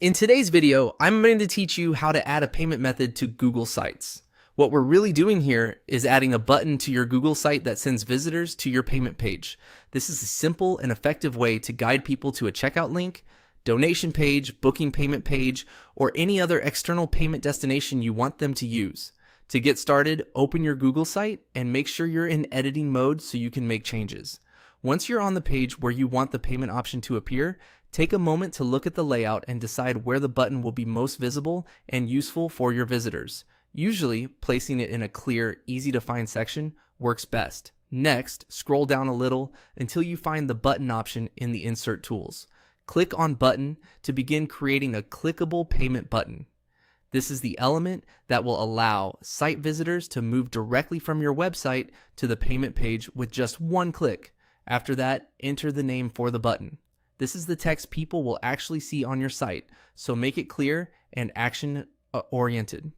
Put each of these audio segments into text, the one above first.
In today's video, I'm going to teach you how to add a payment method to Google Sites. What we're really doing here is adding a button to your Google site that sends visitors to your payment page. This is a simple and effective way to guide people to a checkout link, donation page, booking payment page, or any other external payment destination you want them to use. To get started, open your Google site and make sure you're in editing mode so you can make changes. Once you're on the page where you want the payment option to appear, take a moment to look at the layout and decide where the button will be most visible and useful for your visitors. Usually, placing it in a clear, easy to find section works best. Next, scroll down a little until you find the button option in the Insert tools. Click on Button to begin creating a clickable payment button. This is the element that will allow site visitors to move directly from your website to the payment page with just one click. After that, enter the name for the button. This is the text people will actually see on your site, so make it clear and action-oriented.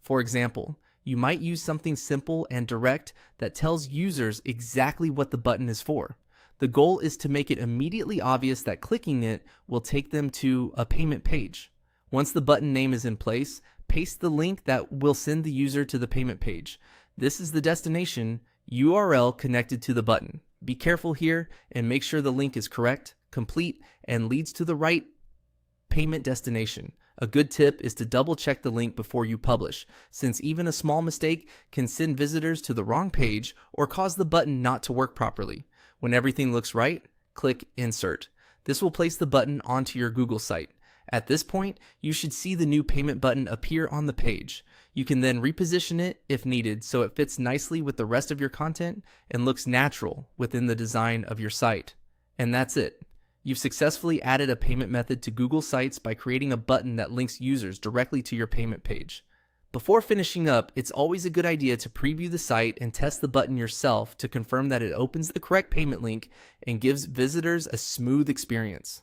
For example, you might use something simple and direct that tells users exactly what the button is for. The goal is to make it immediately obvious that clicking it will take them to a payment page. Once the button name is in place, paste the link that will send the user to the payment page. This is the destination URL connected to the button. Be careful here and make sure the link is correct, complete, and leads to the right payment destination. A good tip is to double check the link before you publish, since even a small mistake can send visitors to the wrong page or cause the button not to work properly. When everything looks right, click Insert. This will place the button onto your Google site. At this point, you should see the new payment button appear on the page. You can then reposition it if needed so it fits nicely with the rest of your content and looks natural within the design of your site. And that's it. You've successfully added a payment method to Google Sites by creating a button that links users directly to your payment page. Before finishing up, it's always a good idea to preview the site and test the button yourself to confirm that it opens the correct payment link and gives visitors a smooth experience.